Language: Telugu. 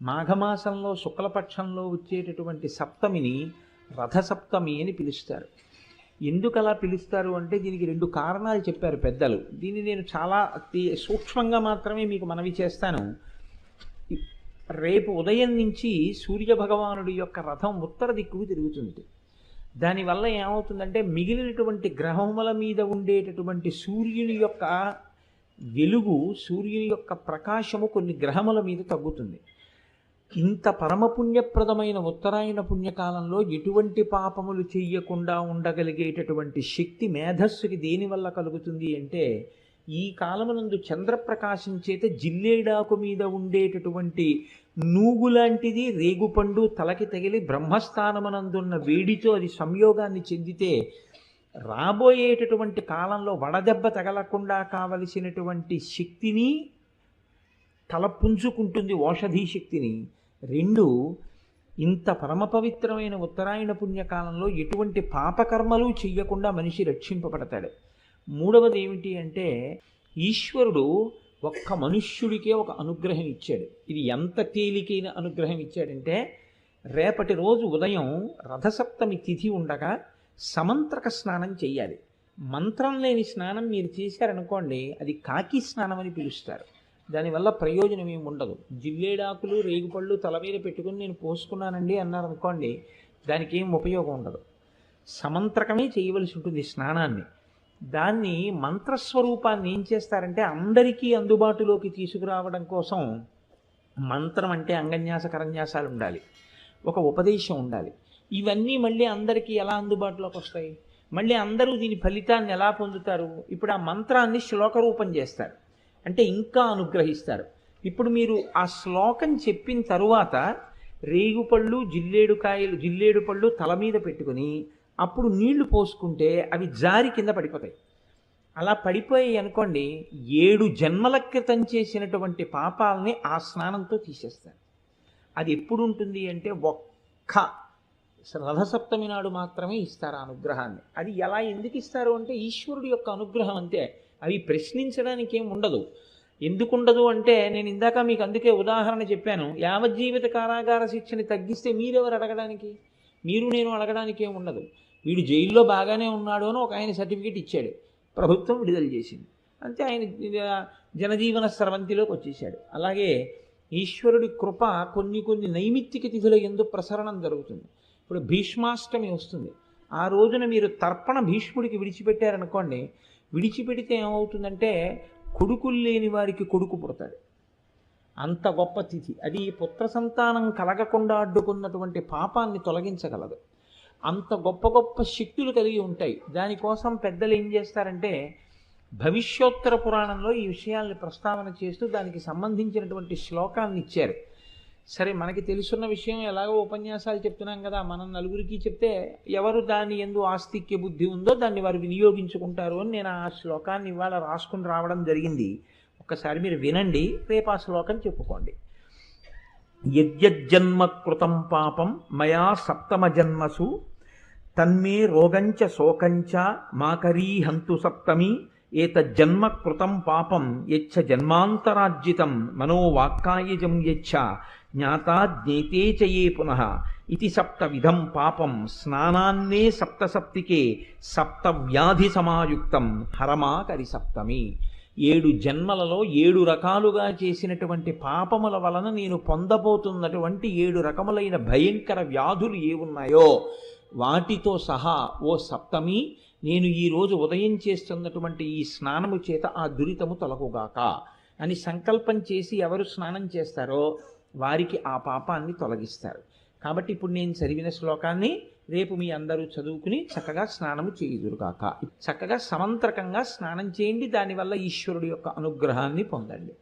మాఘమాసంలో శుక్లపక్షంలో వచ్చేటటువంటి సప్తమిని రథసప్తమి అని పిలుస్తారు. ఎందుకు అలా పిలుస్తారు అంటే దీనికి రెండు కారణాలు చెప్పారు పెద్దలు. దీన్ని నేను చాలా సూక్ష్మంగా మాత్రమే మీకు మనవి చేస్తాను. రేపు ఉదయం నుంచి సూర్యభగవానుడి యొక్క రథం ఉత్తర దిక్కుకు తిరుగుతుంది. దానివల్ల ఏమవుతుందంటే మిగిలినటువంటి గ్రహముల మీద ఉండేటటువంటి సూర్యుని యొక్క వెలుగు, సూర్యుని యొక్క ప్రకాశము కొన్ని గ్రహముల మీద తగ్గుతుంది. ఇంత పరమపుణ్యప్రదమైన ఉత్తరాయణ పుణ్యకాలంలో ఎటువంటి పాపములు చెయ్యకుండా ఉండగలిగేటటువంటి శక్తి మేధస్సుకి దేనివల్ల కలుగుతుంది అంటే, ఈ కాలమునందు చంద్రప్రకాశం చేత జిల్లేడాకు మీద ఉండేటటువంటి నూగులాంటిది రేగుపండు తలకి తగిలి బ్రహ్మస్థానమునందున్న వేడితో అది సంయోగాన్ని చెందితే రాబోయేటటువంటి కాలంలో వడదెబ్బ తగలకుండా కావలసినటువంటి శక్తిని తల పుంజుకుంటుంది, ఓషధీ శక్తిని. రెండు, ఇంత పరమ పవిత్రమైన ఉత్తరాయణ పుణ్యకాలంలో ఎటువంటి పాపకర్మలు చెయ్యకుండా మనిషి రక్షింపబడతాడు. మూడవది ఏమిటి అంటే, ఈశ్వరుడు ఒక్క మనుష్యుడికే ఒక అనుగ్రహం ఇచ్చాడు. ఇది ఎంత తేలికైన అనుగ్రహం ఇచ్చాడంటే, రేపటి రోజు ఉదయం రథసప్తమి తిథి ఉండగా సమంత్రక స్నానం చెయ్యాలి. మంత్రం లేని స్నానం మీరు చేశారనుకోండి, అది కాకి స్నానం అని పిలుస్తారు. దానివల్ల ప్రయోజనం ఏమి ఉండదు. జిల్లేడాకులు రేగుపళ్ళు తల మీద పెట్టుకుని నేను పోసుకున్నానండి అన్నారనుకోండి, దానికి ఏం ఉపయోగం ఉండదు. సమంత్రకమే చేయవలసి ఉంటుంది స్నానాన్ని. దాన్ని మంత్రస్వరూపాన్ని ఏం చేస్తారంటే అందరికీ అందుబాటులోకి తీసుకురావడం కోసం మంత్రం అంటే అంగన్యాస కరన్యాసాలు ఉండాలి, ఒక ఉపదేశం ఉండాలి. ఇవన్నీ మళ్ళీ అందరికీ ఎలా అందుబాటులోకి వస్తాయి? మళ్ళీ అందరూ దీని ఫలితాన్ని ఎలా పొందుతారు? ఇప్పుడు ఆ మంత్రాన్ని శ్లోక రూపం చేస్తారు, అంటే ఇంకా అనుగ్రహిస్తారు. ఇప్పుడు మీరు ఆ శ్లోకం చెప్పిన తరువాత రేగుపళ్ళు జిల్లేడు పళ్ళు తల మీద పెట్టుకుని అప్పుడు నీళ్లు పోసుకుంటే అవి జారి కింద పడిపోతాయి. అలా పడిపోయాయి అనుకోండి, 7 జన్మల క్రితం చేసినటువంటి పాపాలని ఆ స్నానంతో తీసేస్తారు. అది ఎప్పుడు ఉంటుంది అంటే ఒక్క రథసప్తమి నాడు మాత్రమే ఇస్తారు ఆ అనుగ్రహాన్ని. అది ఎలా ఎందుకు ఇస్తారు అంటే ఈశ్వరుడి యొక్క అనుగ్రహం అంతే. అవి ప్రశ్నించడానికి ఏం ఉండదు. ఎందుకు ఉండదు అంటే, నేను ఇందాక మీకు అందుకే ఉదాహరణ చెప్పాను. యావజ్జీవిత కారాగార శిక్షని తగ్గిస్తే మీరెవరు అడగడానికి? మీరు నేను అడగడానికి ఏం ఉండదు. వీడు జైల్లో బాగానే ఉన్నాడు అని ఒక ఆయన సర్టిఫికేట్ ఇచ్చాడు, ప్రభుత్వం విడుదల చేసింది, అంతే. ఆయన జనజీవన స్రవంతిలోకి వచ్చేసాడు. అలాగే ఈశ్వరుడి కృప కొన్ని నైమిత్తిక తిథుల యందు ప్రసరణం జరుగుతుంది. ఇప్పుడు భీష్మాష్టమి వస్తుంది. ఆ రోజున మీరు తర్పణ భీష్ముడికి విడిచిపెట్టారనుకోండి, విడిచిపెడితే ఏమవుతుందంటే కొడుకులు లేని వారికి కొడుకు పుడతాడు. అంత గొప్ప తిథి అది. పుత్ర సంతానం కలగకుండా అడ్డుకున్నటువంటి పాపాన్ని తొలగించగలదు. అంత గొప్ప గొప్ప శక్తులు కలిగి ఉంటాయి. దానికోసం పెద్దలు ఏం చేస్తారంటే, భవిష్యోత్తర పురాణంలో ఈ విషయాల్ని ప్రస్తావన చేస్తూ దానికి సంబంధించినటువంటి శ్లోకాన్ని ఇచ్చారు. సరే, మనకి తెలుసున్న విషయం ఎలాగో ఉపన్యాసాలు చెప్తున్నాం కదా, మనం నలుగురికి చెప్తే ఎవరు దాని యందు ఆస్తిక్య బుద్ధి ఉందో దాన్ని వారు వినియోగించుకుంటారు అని నేను ఆ శ్లోకాన్ని ఇవాళ రాసుకుని రావడం జరిగింది. ఒక్కసారి మీరు వినండి, రేపు ఆ శ్లోకం చెప్పుకోండి. యజ్జన్మ కృతం పాపం మయా సప్తమ జన్మసు తన్మే రోగంచ శోకంచ మాకరీహంతు సప్తమి ఏతజ్జన్మ కృతం పాపం యచ్చ జన్మాంతరార్జితం మనోవాక్కాయజం యచ్చ జ్ఞాతా జ్ఞేతే చయే పునః ఇది సప్తవిధం పాపం స్నానాన్నే సప్తసప్తికే సప్తవ్యాధి సమాయుక్తం హరమాకరి సప్తమి. 7 జన్మలలో 7 రకాలుగా చేసినటువంటి పాపముల వలన నేను పొందబోతున్నటువంటి 7 రకములైన భయంకర వ్యాధులు ఏవున్నాయో వాటితో సహా ఓ సప్తమి, నేను ఈరోజు ఉదయం చేస్తున్నటువంటి ఈ స్నానము చేత ఆ దురితము తొలగుగాక అని సంకల్పం చేసి ఎవరు స్నానం చేస్తారో వారికి ఆ పాపాన్ని తొలగిస్తారు. కాబట్టి ఇప్పుడు నేను చదివిన శ్లోకాన్ని రేపు మీ అందరూ చదువుకుని చక్కగా స్నానము చేయుదురుగాక. చక్కగా సమంత్రకంగా స్నానం చేయండి, దానివల్ల ఈశ్వరుడి యొక్క అనుగ్రహాన్ని పొందండి.